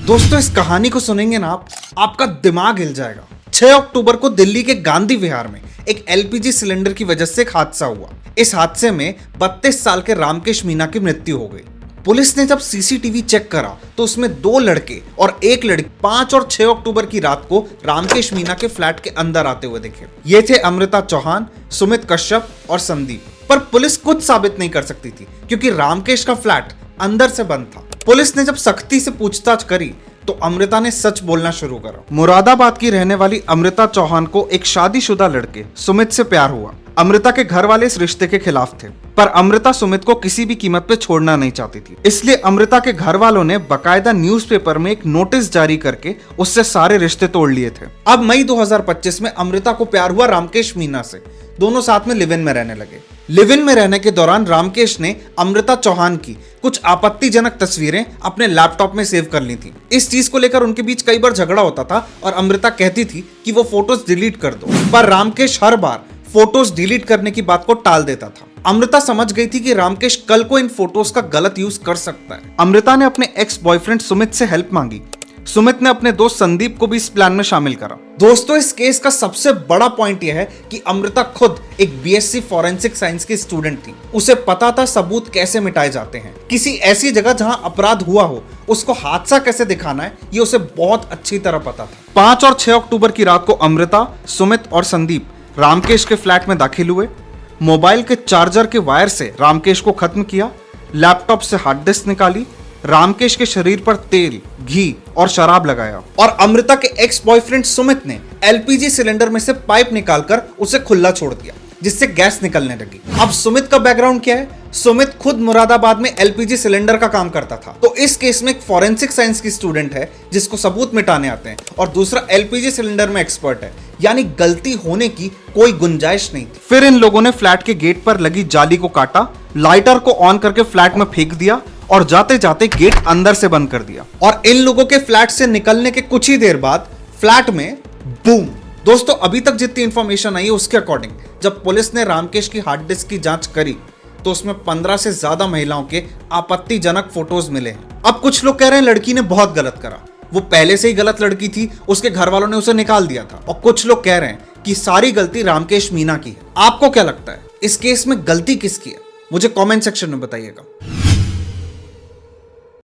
दोस्तों इस कहानी को सुनेंगे ना आपका दिमाग हिल जाएगा। 6 अक्टूबर को दिल्ली के गांधी विहार में एक एलपीजी सिलेंडर की वजह से एक हादसा हुआ। इस हादसे में 32 साल के रामकेश मीना की मृत्यु हो गई। पुलिस ने जब सीसीटीवी चेक करा तो उसमें 2 लड़के और 1 लड़की 5 और 6 अक्टूबर की रात को रामकेश मीना के फ्लैट के अंदर आते हुए दिखे। ये थे अमृता चौहान, सुमित कश्यप और संदीप। पर पुलिस कुछ साबित नहीं कर सकती थी क्योंकि रामकेश का फ्लैट अंदर से बंद था। पुलिस ने जब सख्ती से पूछताछ करी तो अमृता ने सच बोलना शुरू करा। मुरादाबाद की रहने वाली अमृता चौहान को एक शादीशुदा लड़के सुमित से प्यार हुआ। अमृता के घर वाले इस रिश्ते के खिलाफ थे, पर अमृता सुमित को किसी भी कीमत पे छोड़ना नहीं चाहती थी। इसलिए अमृता के घर वालों ने बकायदा न्यूज़पेपर में एक नोटिस जारी करके उससे सारे रिश्ते तोड़ लिए थे। अब मई 2025 में अमृता को प्यार हुआ रामकेश मीना से। दोनों साथ में लिव इन में रहने लगे। लिव इन में रहने के दौरान रामकेश ने अमृता चौहान की कुछ आपत्तिजनक तस्वीरें अपने लैपटॉप में सेव कर ली थी। इस चीज को लेकर उनके बीच कई बार झगड़ा होता था और अमृता कहती थी कि वो फोटोज डिलीट कर दो, पर रामकेश हर बार फोटोज डिलीट करने की बात को टाल देता था। अमृता समझ गई थी कि रामकेश कल को इन फोटोज का गलत यूज कर सकता है। अमृता ने अपने एक्स बॉयफ्रेंड सुमित से हेल्प मांगी। सुमित ने अपने दोस्त संदीप को भी इस प्लान में शामिल करा। दोस्तों इस केस का सबसे बड़ा पॉइंट यह है कि अमृता खुद एक बीएससी फॉरेंसिक साइंस की स्टूडेंट थी। उसे पता था सबूत कैसे मिटाए जाते हैं। किसी ऐसी जगह जहां अपराध हुआ हो उसको हादसा कैसे दिखाना है ये उसे बहुत अच्छी तरह पता था। 5 और 6 अक्टूबर की रात को अमृता, सुमित और संदीप रामकेश के फ्लैट में दाखिल हुए। मोबाइल के चार्जर के वायर से रामकेश को खत्म किया, लैपटॉप से हार्ड डिस्क निकाली, रामकेश के शरीर पर तेल, घी और शराब लगाया और अमृता के एक्स बॉयफ्रेंड सुमित ने एलपीजी सिलेंडर में से पाइप निकालकर उसे खुला छोड़ दिया जिससे गैस निकलने लगी। अब सुमित का बैकग्राउंड क्या है? सुमित खुद मुरादाबाद में एलपीजी सिलेंडर का काम करता था। तो इस केस में एक फॉरेंसिक साइंस की स्टूडेंट है जिसको सबूत मिटाने आते हैं और दूसरा एलपीजी सिलेंडर में एक्सपर्ट है, यानी गलती होने की कोई गुंजाइश नहीं थी। फिर इन लोगों ने फ्लैट के गेट पर लगी जाली को काटा, लाइटर को ऑन करके फ्लैट में फेंक दिया और जाते जाते गेट अंदर से बंद कर दिया। और इन लोगों के फ्लैट से निकलने के कुछ ही देर बाद फ्लैट में बूम। दोस्तों अभी तक जितनी इंफॉर्मेशन आई है उसके अकॉर्डिंग जब पुलिस ने रामकेश की हार्ड डिस्क की जांच करी तो उसमें 15 से ज्यादा महिलाओं के आपत्तिजनक फोटोज मिले हैं। अब कुछ लोग कह रहे हैं लड़की ने बहुत गलत करा, वो पहले से ही गलत लड़की थी, उसके घर वालों ने उसे निकाल दिया था। और कुछ लोग कह रहे हैं कि सारी गलती रामकेश मीना की है। आपको क्या लगता है इस केस में गलती किसकी है? मुझे कमेंट सेक्शन में बताइएगा।